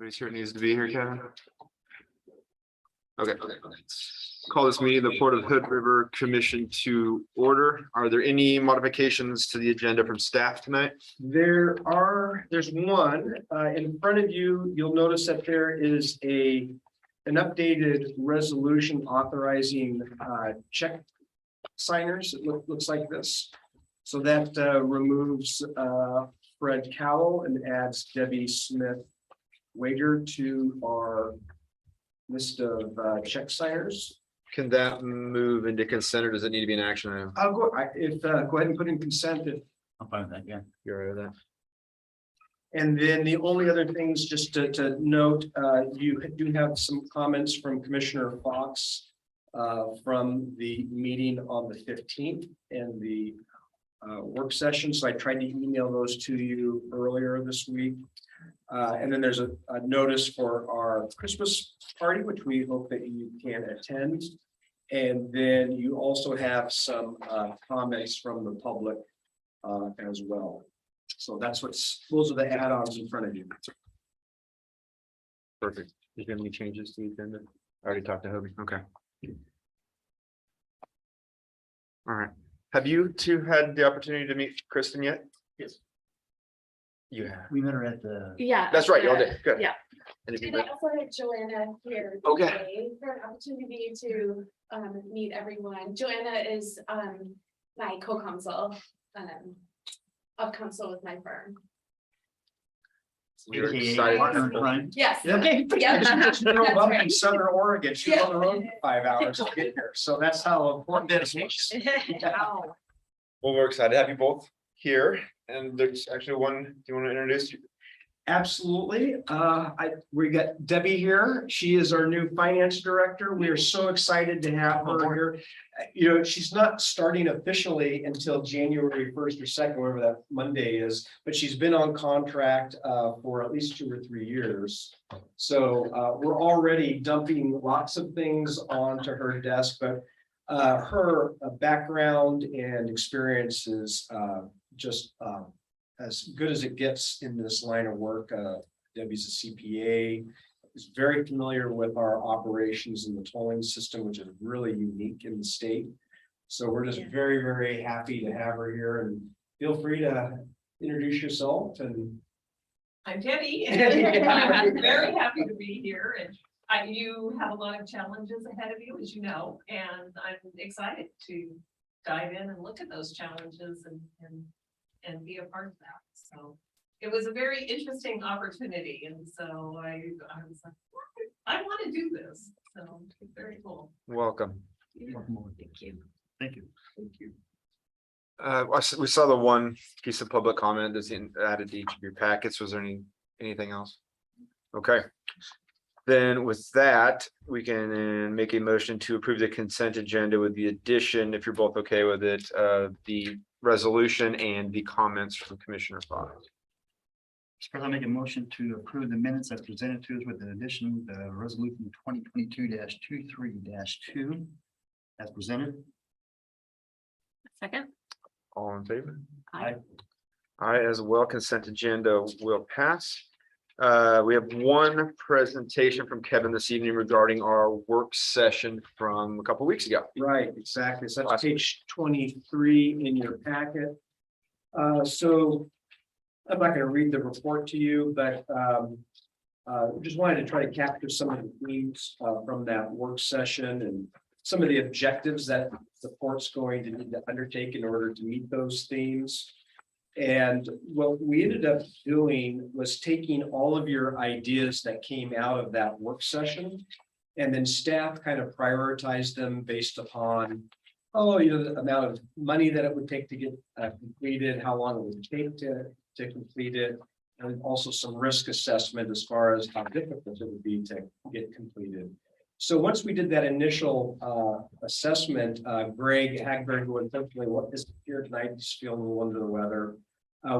Everybody's here needs to be here, Kevin. Okay. Call this meeting of the Port of Hood River Commission to order. Are there any modifications to the agenda from staff tonight? There's one, in front of you, you'll notice that there is an updated resolution authorizing, check signers. It looks like this. So that, removes, Fred Cowell and adds Debbie Smith Wager to our list of, check signers. Can that move into consent or does it need to be an action item? I'll go, go ahead and put in consent. I'm fine with that, yeah. You're right with that? And then the only other things just to note, you do have some comments from Commissioner Fox from the meeting on the 15th and the work session. So I tried to email those to you earlier this week. And then there's a notice for our Christmas party, which we hope that you can attend. And then you also have some comments from the public as well. So those are the add-ons in front of you. Perfect. Is there any changes to the agenda? I already talked to Hobie. Okay. All right. Have you two had the opportunity to meet Kristen yet? Yes. You have. We met her at the. Yeah. That's right. Y'all did. Good. Yeah. And if you And I also had Joanna here Okay. today for an opportunity to meet everyone. Joanna is my co-counsel of counsel with my firm. We're AKA excited. partner in crime. Yes. Yeah. Okay. She Yeah. drove up That's in right. Southern Oregon. She was on the road for 5 hours to get here. So that's how important it is. Wow. Well, we're excited to have you both here. And there's actually one, do you want to introduce you? Absolutely. We got Debbie here. She is our new finance director. We are so excited to have her here. You know, she's not starting officially until January 1st or 2nd, whatever that Monday is, but she's been on contract for at least 2 or 3 years. So we're already dumping lots of things onto her desk, but her background and experience is just as good as it gets in this line of work. Debbie's a CPA, is very familiar with our operations in the tolling system, which is really unique in the state. So we're just very, very happy to have her here, and feel free to introduce yourself. And I'm Debbie, and I'm very happy to be here, and you have a lot of challenges ahead of you, as you know, and I'm excited to dive in and look at those challenges and be a part of that. So it was a very interesting opportunity, and so I was like, I want to do this. So it's very cool. Welcome. Welcome aboard. Thank you. Thank you. thank you. We saw the one piece of public comment that's added to each of your packets. Was there anything else? Okay. Then with that, we can make a motion to approve the consent agenda with the addition, if you're both okay with it, the resolution and the comments from Commissioner Fox. First, I'll make a motion to approve the minutes as presented to us with an addition, the resolution 2022-23-2 as presented. Second. All in favor? Aye. Aye, as well, consent agenda will pass. We have one presentation from Kevin this evening regarding our work session from a couple weeks ago. Right, exactly. So that's page 23 in your packet. So I'm not going to read the report to you, but just wanted to try to capture some of the themes from that work session and some of the objectives that the port's going to need to undertake in order to meet those themes. And what we ended up doing was taking all of your ideas that came out of that work session, and then staff kind of prioritized them based upon, the amount of money that it would take to get completed, how long it would take to complete it, and also some risk assessment as far as how difficult it would be to get completed. So once we did that initial assessment, Greg Hagberg, who unfortunately isn't here tonight, he's feeling a little under the weather.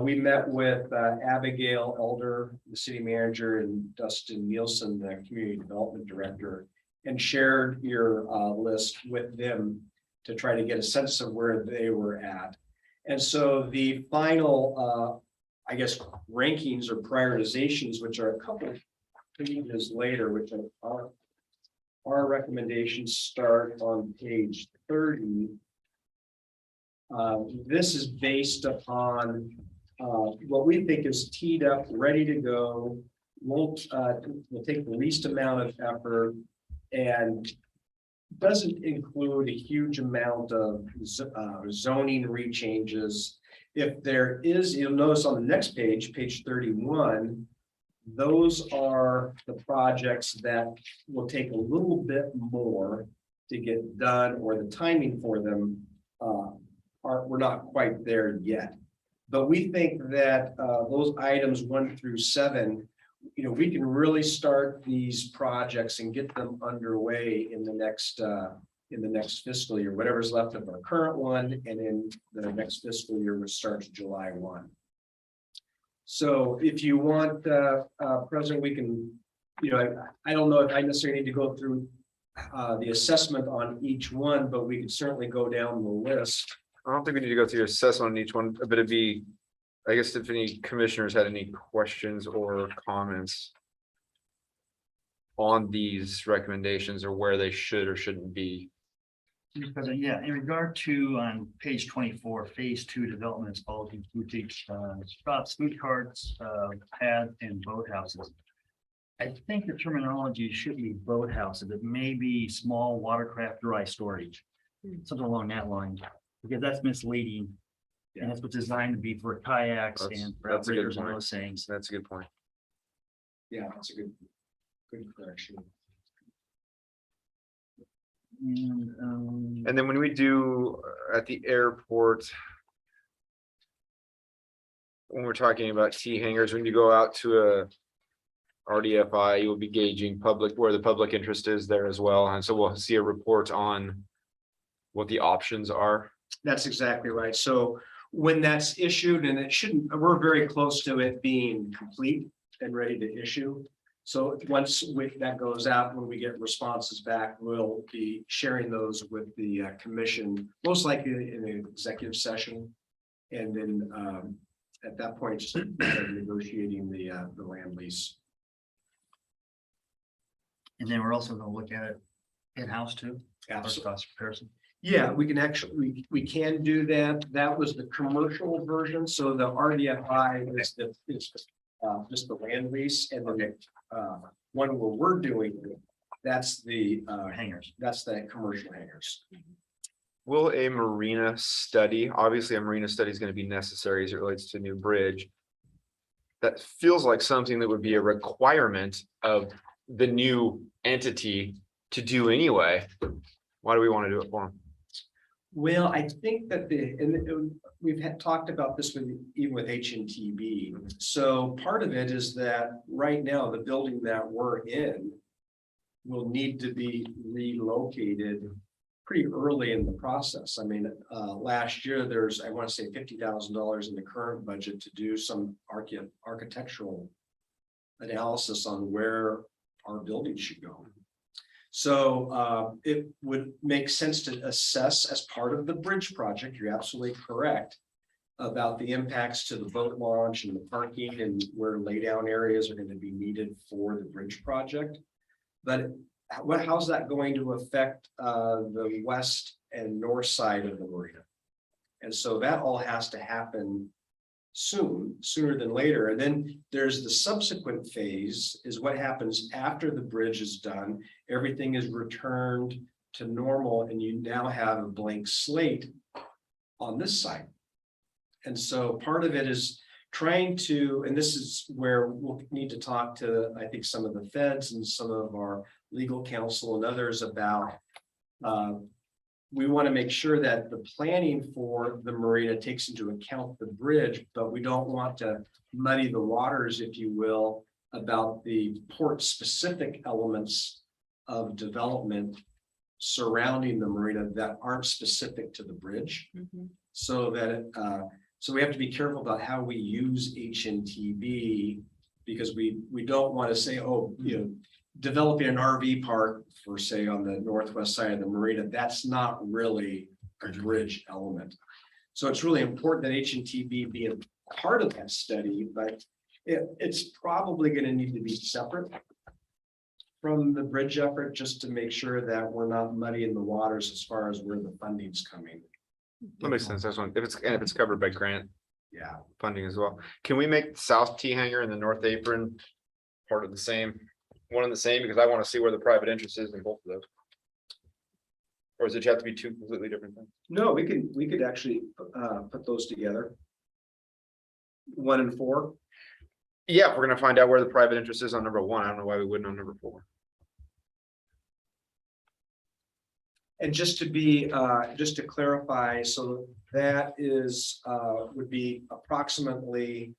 We met with Abigail Elder, the city manager, and Dustin Nielsen, the community development director, and shared your list with them to try to get a sense of where they were at. And so the final, rankings or prioritizations, which are a couple pages later, which our recommendations start on page 30. This is based upon what we think is teed up, ready to go. Will take the least amount of effort and doesn't include a huge amount of zoning rechanges. If there is, you'll notice on the next page, page 31, those are the projects that will take a little bit more to get done, or the timing for them we're not quite there yet. But we think that those items 1 through 7, we can really start these projects and get them underway in the next fiscal year, whatever's left of our current one, and in the next fiscal year, which starts July 1. So if you want, President, we can, I don't know if I necessarily need to go through the assessment on each one, but we could certainly go down the list. I don't think we need to go through your assessment on each one, but it'd be, I guess if any commissioners had any questions or comments on these recommendations or where they should or shouldn't be. Mr. President, yeah, in regard to on page 24, phase 2 developments, Baltic boutiques, shops, food carts, pads and boathouses. I think the terminology should be boathouses. It may be small watercraft dry storage, something along that line, because that's misleading. And that's what's designed to be for kayaks and for That's a good outfitters and point. those things. That's a good point. Yeah, that's a good correction. And And then when we do at the airport. When we're talking about T hangers, when you go out to a RDFI, you'll be gauging where the public interest is there as well. And so we'll see a report on what the options are. That's exactly right. So when that's issued, and we're very close to it being complete and ready to issue. So once that goes out, when we get responses back, we'll be sharing those with the commission, most likely in an executive session. And then at that point, just negotiating the land lease. and then we're also gonna look at it in-house too. Absolutely. Cost comparison. Yeah, we can actually, we can do that. That was the commercial version. So the RDFI is just the land lease, and the one where we're doing, that's the Hangers. that's the commercial hangars. Will a marina study, obviously a marina study is going to be necessary as it relates to a new bridge. That feels like something that would be a requirement of the new entity to do anyway. Why do we want to do it for them? Well, I think that we've talked about this even with HNTB. So part of it is that right now, the building that we're in will need to be relocated pretty early in the process. I mean, last year, there's, I want to say $50,000 in the current budget to do some architectural analysis on where our building should go. So it would make sense to assess as part of the bridge project. You're absolutely correct about the impacts to the boat launch and the parking and where laydown areas are going to be needed for the bridge project. But how's that going to affect the west and north side of the marina? And so that all has to happen sooner than later. And then there's the subsequent phase, is what happens after the bridge is done. Everything is returned to normal, and you now have a blank slate on this side. And so part of it is trying to, and this is where we'll need to talk to, I think, some of the feds and some of our legal counsel and others about we want to make sure that the planning for the marina takes into account the bridge, but we don't want to muddy the waters, if you will, about the port specific elements of development surrounding the marina that aren't specific to the bridge. So that so we have to be careful about how we use HNTB, because we don't want to say, oh, developing an RV park for, say, on the northwest side of the marina, that's not really a bridge element. So it's really important that HNTB be a part of that study, but it's probably going to need to be separate from the bridge effort, just to make sure that we're not muddying the waters as far as where the funding's coming. That makes sense. That's one, if it's covered by grant Yeah, funding as well. Can we make the south T hangar and the north apron part of the same, one and the same, because I want to see where the private interest is in both of those? Or does it have to be two completely different things? no, we could actually, put those together. 1 and 4. Yeah, if we're gonna find out where the private interest is on number 1, I don't know why we wouldn't on number 4. And just to be, just to clarify, so that is, would be approximately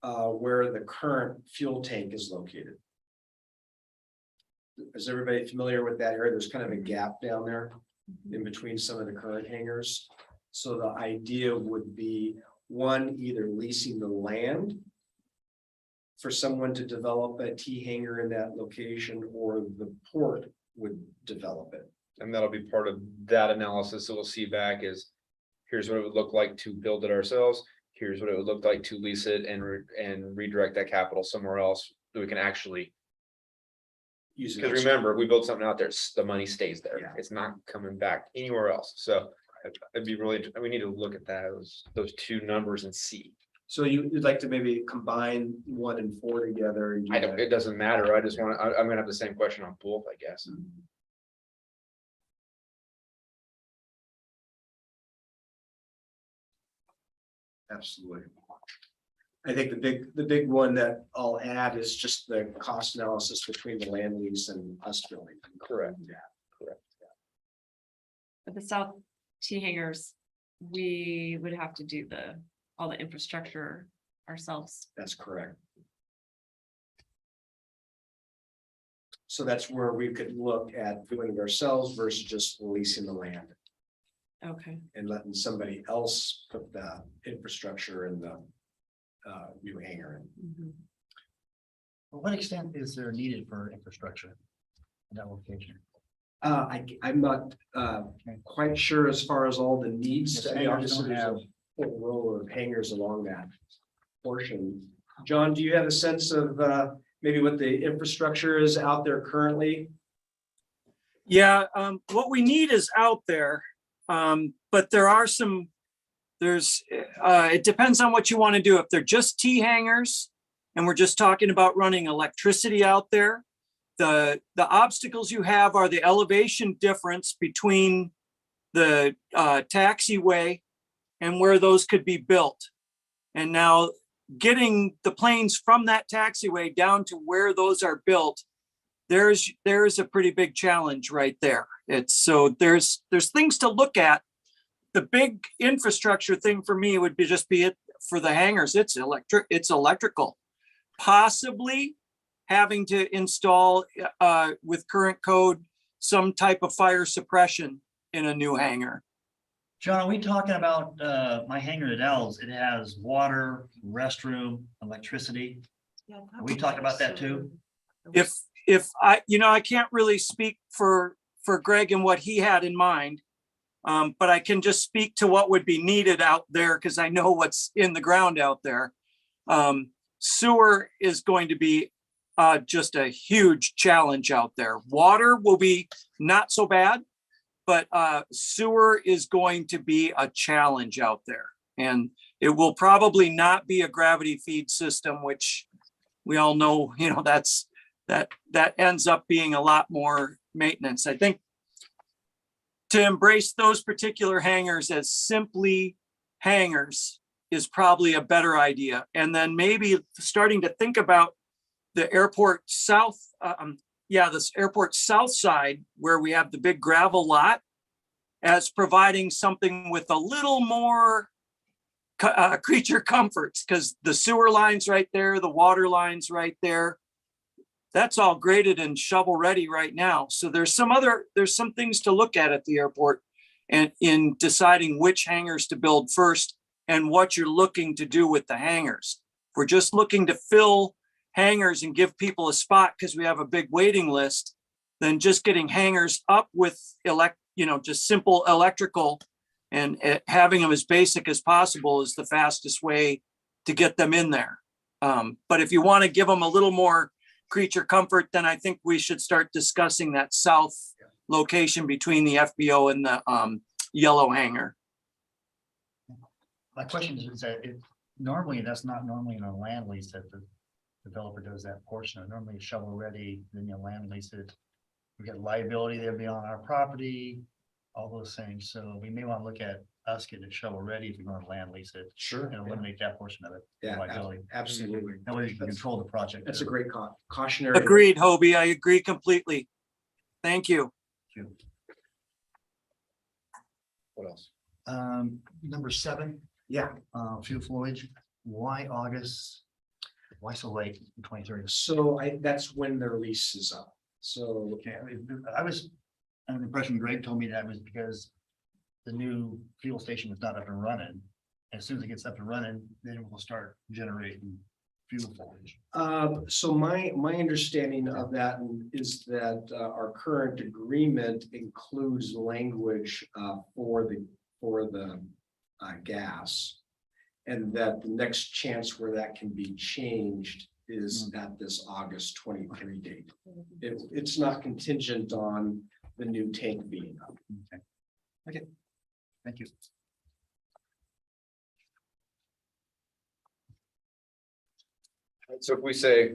where the current fuel tank is located. Is everybody familiar with that area? There's kind of a gap down there in between some of the current hangars. So the idea would be, one, either leasing the land for someone to develop a T hangar in that location, or the port would develop it. And that'll be part of that analysis that we'll see back is, here's what it would look like to build it ourselves. Here's what it would look like to lease it and redirect that capital somewhere else that we can actually, Use it because as- remember, we build something out there, the money stays there. Yeah. It's not coming back anywhere else. So it'd be really, we need to look at those two numbers and see. So you'd like to maybe combine 1 and 4 together? And do I don't, that? it doesn't matter. I just want to, I'm gonna have the same question on both, I guess. Absolutely. I think the big one that I'll add is just the cost analysis between the land lease and us building. Correct. Yeah, But the South T hangars, we would have to do all the infrastructure ourselves. that's correct. So that's where we could look at doing it ourselves versus just leasing the land Okay. and letting somebody else put the infrastructure in the new hangar in. Mhm. To what extent is there needed for infrastructure in that location? I'm not quite sure as far as all the needs. Yes, I mean, hangars obviously, don't there's a whole row of hangars along that portion. John, do you have a sense of maybe what the infrastructure is out there currently? Yeah, what we need is out there. But there are it depends on what you want to do. If they're just T hangars and we're just talking about running electricity out there, the obstacles you have are the elevation difference between the taxiway and where those could be built. And now getting the planes from that taxiway down to where those are built, there's a pretty big challenge right there. There's things to look at. The big infrastructure thing for me would be it for the hangars. It's electrical. Possibly having to install with current code some type of fire suppression in a new hangar. John, are we talking about my hangar at L's? It has water, restroom, electricity. Are we talking about that too? If I can't really speak for Greg and what he had in mind. But I can just speak to what would be needed out there because I know what's in the ground out there. Sewer is going to be just a huge challenge out there. Water will be not so bad, but sewer is going to be a challenge out there. And it will probably not be a gravity feed system, which we all know, that ends up being a lot more maintenance. I think to embrace those particular hangars as simply hangars is probably a better idea. And then maybe starting to think about the airport south, this airport south side where we have the big gravel lot as providing something with a little more creature comforts, because the sewer line's right there, the water line's right there. That's all graded and shovel ready right now. So there's some things to look at the airport and in deciding which hangars to build first and what you're looking to do with the hangars. If we're just looking to fill hangars and give people a spot because we have a big waiting list, then just getting hangars up with just simple electrical and having them as basic as possible is the fastest way to get them in there. But if you want to give them a little more creature comfort, then I think we should start discussing that south location between the FBO and the yellow hangar. My question is that it, normally, that's not normally in a land lease that the developer does that portion. Normally shovel ready, then you land lease it. We get liability there beyond our property, all those things. So we may want to look at us getting it shovel ready if you're going to land lease it Sure. and eliminate that portion of it. Yeah, Liability. absolutely. That way you can control the project. That's a great cautionary. Agreed, Hobie. I agree completely. Thank you. What else? Number 7, Yeah, fuel fluid. Why August? Why so late in 2030? so that's when their lease is up. So Okay, I was under the impression Greg told me that was because the new fuel station is not up and running. As soon as it gets up and running, then it will start generating fuel for it. So my understanding of that is that our current agreement includes language for the gas. And that the next chance where that can be changed is at this August 23 date. It's not contingent on the new tank being up. Thank you. So if we say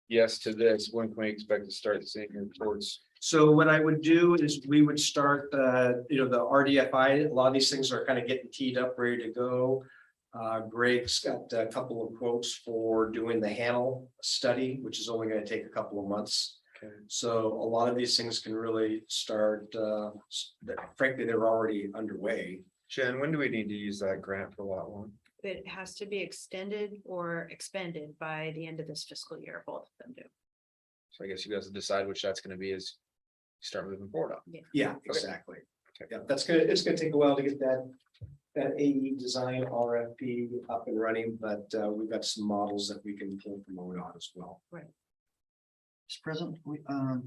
yes to this, when can we expect to start seeing reports? So what I would do is we would start, the RDFI, a lot of these things are kind of getting teed up, ready to go. Greg's got a couple of quotes for doing the Hanel study, which is only going to take a couple of months. Okay. So a lot of these things can really start, frankly, they're already underway. Jen, when do we need to use that grant for lot 1? It has to be extended or expended by the end of this fiscal year, both of them do. So I guess you guys will decide which that's gonna be as you start moving forward on. Yeah, exactly. Okay. Yeah, it's gonna take a while to get that AE design RFP up and running, but we've got some models that we can pull from ODOT as well. Mr. President,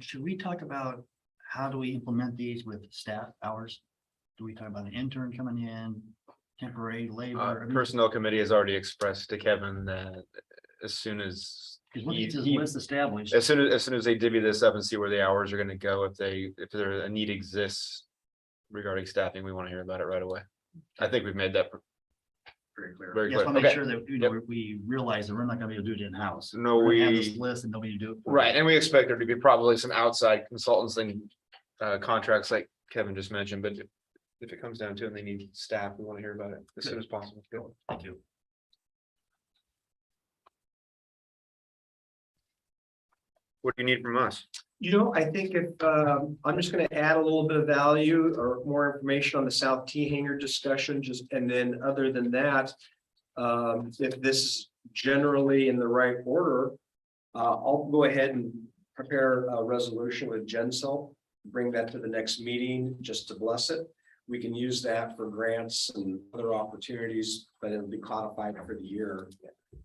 should we talk about how do we implement these with staff hours? Do we talk about an intern coming in, temporary labor? I mean, Personnel committee has already expressed to Kevin that as soon as. 'cause once he- it's this he- list established, As soon as they divvy this up and see where the hours are gonna go, if there a need exists regarding staffing, we want to hear about it right away. I think we've made that Very clear. yes, very clear. I'll make Okay. sure that, we realize that we're not gonna be able to do it in-house. No, We're gonna have this we, list and nobody to do it. for right, us. and we expect there to be probably some outside consultants and contracts like Kevin just mentioned, but if it comes down to it and they need staff, we want to hear about it as soon as possible. Thank you. What do you need from us? I think if, I'm just gonna add a little bit of value or more information on the South T hangar discussion, and then other than that. If this is generally in the right order, I'll go ahead and prepare a resolution with GenSel. Bring that to the next meeting just to bless it. We can use that for grants and other opportunities, but it'll be codified for the year.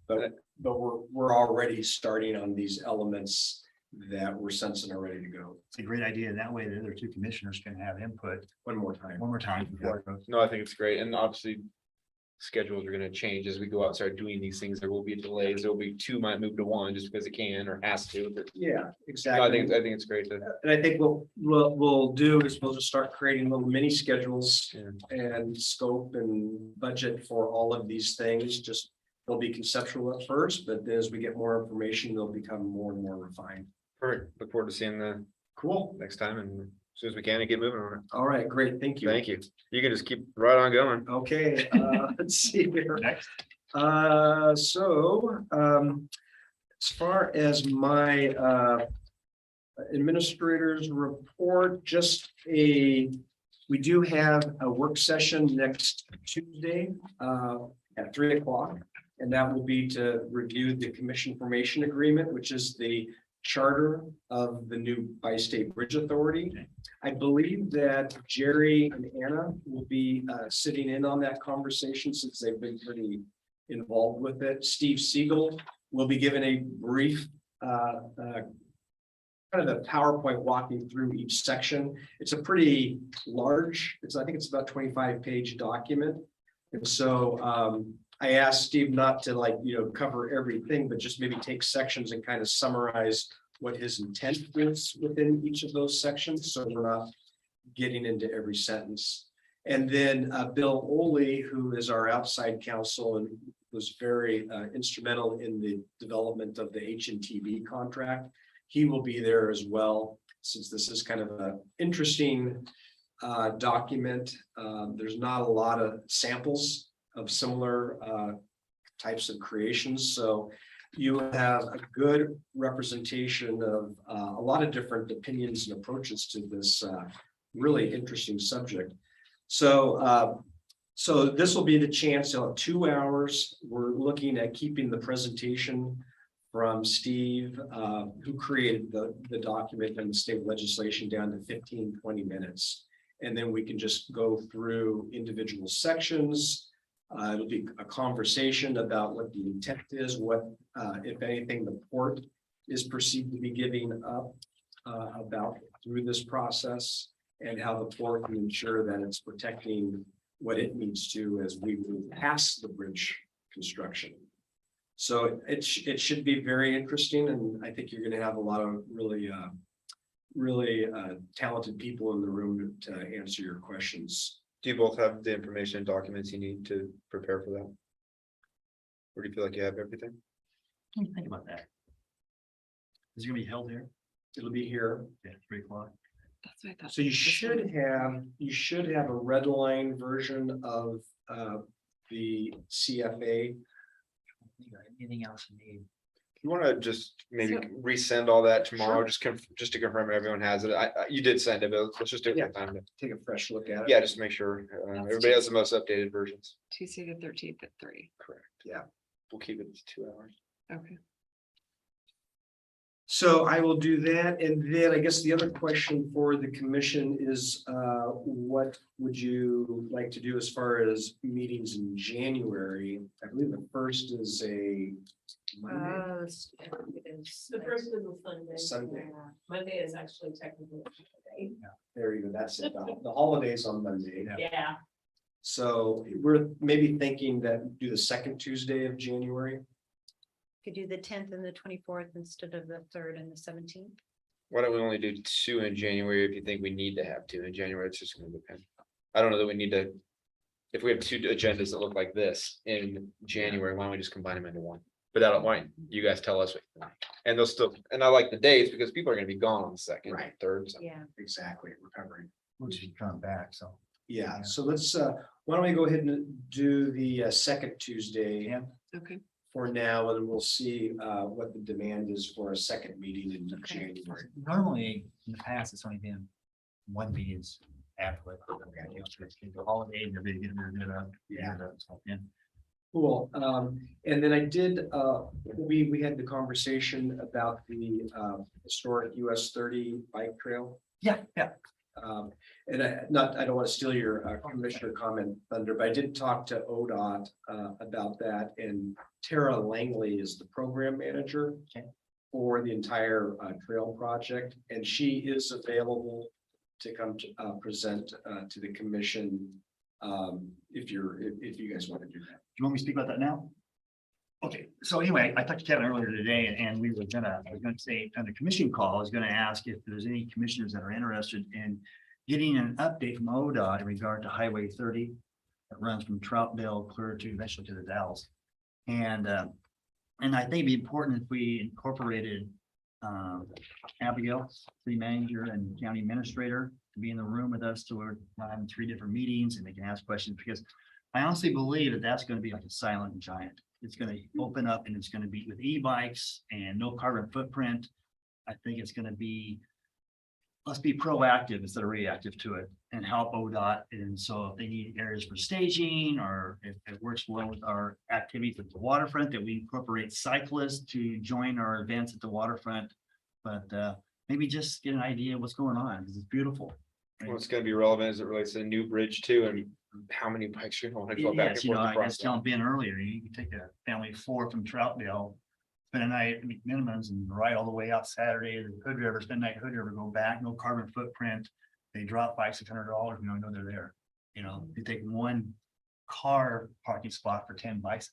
But we're already starting on these elements that we're sensing are ready to go. It's a great idea. And that way the other 2 commissioners can have input One more time. one more time. before it goes. No, I think it's great, and obviously. Schedules are gonna change as we go out and start doing these things. There will be delays. There will be 2 might move to 1 just because it can or has to, but. Yeah, No, exactly. I think it's great to. And I think what we'll do is we'll just start creating little mini schedules Yeah. and scope and budget for all of these things. Just they'll be conceptual at first, but then as we get more information, they'll become more and more refined. Perfect. Look forward to seeing the Cool. next time and as soon as we can and get moving on All right, great. Thank it. you. Thank you. You can just keep right on going. Okay, let's see here. Next. As far as my administrator's report, we do have a work session next Tuesday at 3 o'clock. And that will be to review the commission formation agreement, which is the charter of the new Bi-State Bridge Authority. I believe that Jerry and Anna will be sitting in on that conversation since they've been pretty involved with it. Steve Siegel will be given a brief kind of a PowerPoint walking through each section. It's a pretty large, I think it's about 25-page document. And so I asked Steve not to cover everything, but just maybe take sections and kind of summarize what his intent is within each of those sections, so we're not getting into every sentence. And then Bill Oley, who is our outside counsel and was very instrumental in the development of the HNTB contract. He will be there as well, since this is kind of an interesting document. There's not a lot of samples of similar types of creations, so you have a good representation of a lot of different opinions and approaches to this really interesting subject. So so this will be the chance to have 2 hours. We're looking at keeping the presentation from Steve, who created the document and the state legislation down to 15-20 minutes. And then we can just go through individual sections. It'll be a conversation about what the intent is, what, if anything, the port is perceived to be giving up about through this process, and how the port can ensure that it's protecting what it needs to as we move past the bridge construction. So it should be very interesting, and I think you're going to have a lot of really talented people in the room to answer your questions. Do you both have the information and documents you need to prepare for that? Or do you feel like you have everything? What do you think about that? Is it gonna be held here? It'll be here. Yeah, 3 o'clock. That's what I thought. So you should have a red line version of the CFA. Anything else you need? You want to just maybe So- resend all that tomorrow, just to confirm everyone has it. You did send it, but let's just do it Yeah. one time. Take a fresh look at it. Yeah, just make sure everybody has the most updated versions. Tuesday the 13th at 3. Correct. Yeah, we'll keep it to 2 hours. Okay. So I will do that, and then I guess the other question for the commission is, what would you like to do as far as meetings in January? I believe the first is a Monday. The first is a Sunday. Sunday. Yeah. Monday is actually technically a holiday. There you go, that's it, the holidays on Monday. Yeah, So we're maybe thinking that do the second Tuesday of January. Could do the 10th and the 24th instead of the 3rd and the 17th. Why don't we only do 2 in January if you think we need to have 2 in January? It's just gonna depend. I don't know that we need to. If we have 2 agendas that look like this in January, why don't we just combine them into one? But I don't mind. You guys tell us. And they'll still, and I like the dates because people are gonna be gone on the second, Right. third. So. Yeah. Exactly, recovering. Once you come back, so. Yeah, so let's, why don't we go ahead and do the second Tuesday Okay. for now, and we'll see what the demand is for a second meeting in Okay. January. Normally, in the past, it's only been one meetings after it. The holiday, they're gonna get rid of. Yeah. Cool, and then I did, we had the conversation about the historic US 30 bike trail. Yeah. And I don't want to steal your commissioner comment thunder, but I did talk to ODOT about that, and Tara Langley is the program manager. Okay. For the entire trail project, and she is available to come to present to the commission. If you guys want to do that. Do you want me to speak about that now? Okay, so anyway, I talked to Kevin earlier today, and I was gonna say, on the commission call, I was gonna ask if there's any commissioners that are interested in getting an update from ODOT in regard to Highway 30 that runs from Troutdale clear to eventually to the Dalles. And I think it'd be important if we incorporated Abigail, city manager and county administrator, to be in the room with us, so we're having 3 different meetings and they can ask questions, because I honestly believe that that's gonna be like a silent giant. It's gonna open up and it's gonna be with e-bikes and no carbon footprint. I think it's gonna be, let's be proactive instead of reactive to it and help ODOT. And so if they need areas for staging, or if it works well with our activities at the waterfront, that we incorporate cyclists to join our events at the waterfront. But maybe just get an idea of what's going on, because it's beautiful. What's gonna be relevant as it relates to the new bridge too, and how many bikes you're going to go back and Yes, you know, forth I across was that. telling Ben earlier, you can take a family of 4 from Troutdale, spend a night at McMiniman's and ride all the way out Saturday to Hood River, spend the night at Hood River, go back, no carbon footprint. They drop by $600, you know they're there. You know, you take one car parking spot for 10 bicycles.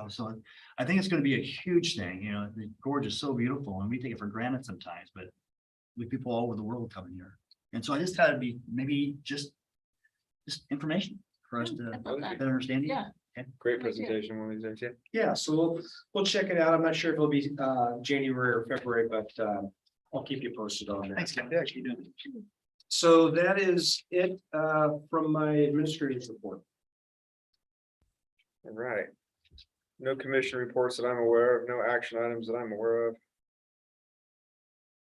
So I think it's gonna be a huge thing, the gorge is so beautiful and we take it for granted sometimes, but with people all over the world coming here. And so I just thought it'd be maybe just information for us to I love that. better understand. Yeah. Great presentation, one of these days, yeah. Yeah, so we'll check it out. I'm not sure if it'll be January or February, but I'll keep you posted on that. Thanks, Ken. They're actually doing it. So that is it from my administrator's report. All right. No commission reports that I'm aware of, no action items that I'm aware of.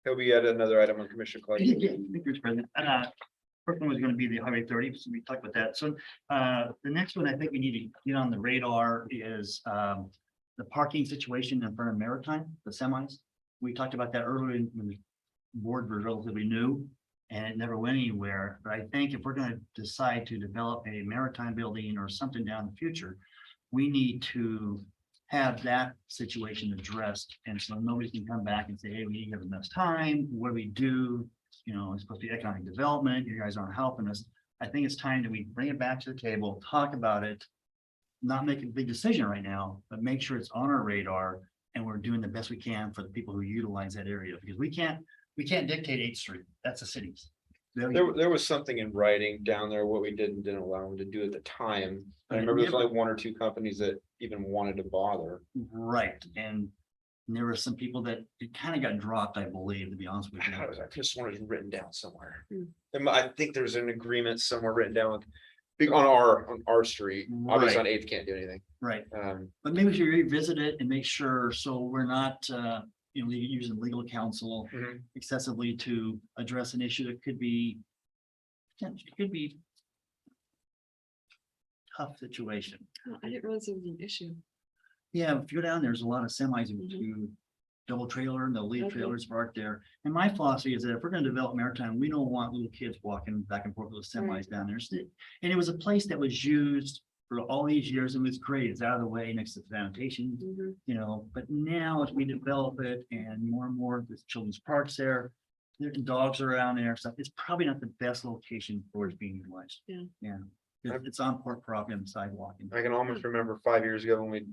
He'll be at another item on commission collection. Yeah, thank you, Mr. President. First one was gonna be the Highway 30, so we talked about that. So the next one I think we need to get on the radar is the parking situation in front of Maritime, the semis. We talked about that earlier when the board was relatively new and it never went anywhere. But I think if we're gonna decide to develop a Maritime building or something down the future, we need to have that situation addressed. And so nobody can come back and say, hey, we didn't have enough time. What do we do? It's supposed to be economic development. You guys aren't helping us. I think it's time that we bring it back to the table, talk about it, not make a big decision right now, but make sure it's on our radar and we're doing the best we can for the people who utilize that area, because we can't dictate 8th Street. That's the city's. There was something in writing down there, what we did and didn't allow them to do at the time. I remember there's only 1 or 2 companies that even wanted to bother. Right, and there were some people that it kind of got dropped, I believe, to be honest with you. I just wanted it written down somewhere. Hmm. And I think there's an agreement somewhere written down on our street. Obviously on 8th can't do anything. Right, Um, but maybe we should revisit it and make sure, so we're not, using legal counsel Mhm. excessively to address an issue that could be tough situation. Oh, I didn't realize it was an issue. Yeah, if you're down, there's a lot of semis into double trailer and the lead Okay. trailers parked there. And my philosophy is that if we're gonna develop Maritime, we don't want little kids walking back and forth with semis down there. And it was a place that was used for all these years and was great. It's out of the way next to sanitation, Mhm. but now as we develop it and more, there's children's parks there. There's dogs around there, so it's probably not the best location for it being utilized. Yeah. Yeah, it's on port property on the sidewalk. I can almost remember 5 years ago when we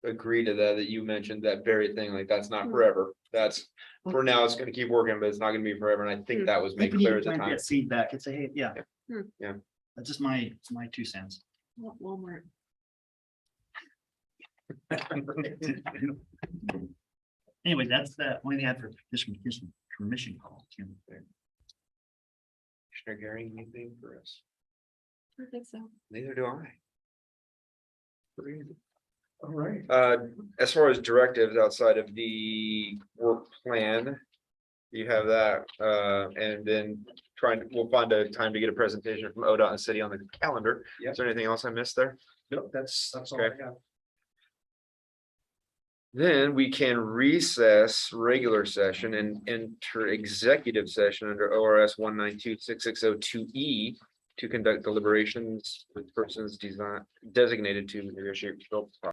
agreed to that you mentioned that very thing, like that's not forever. That's for now, it's gonna keep working, but it's not gonna be forever. And I think that was I made think we need clear to at the plant time. that seed back and say, hey, yeah. Yeah. That's just my 2 cents. Walmart. Anyway, that's the only thing I have for this commission call. Commissioner Gary, anything for us? I think so. Neither do I. All right. As far as directives outside of the work plan. You have that, and then we'll find a time to get a presentation from ODOT and city on the calendar. Yep. Is there anything else I missed there? Nope, that's all I Okay. have. Then we can recess regular session and enter executive session under ORS 1926602E to conduct deliberations with persons designated to negotiate.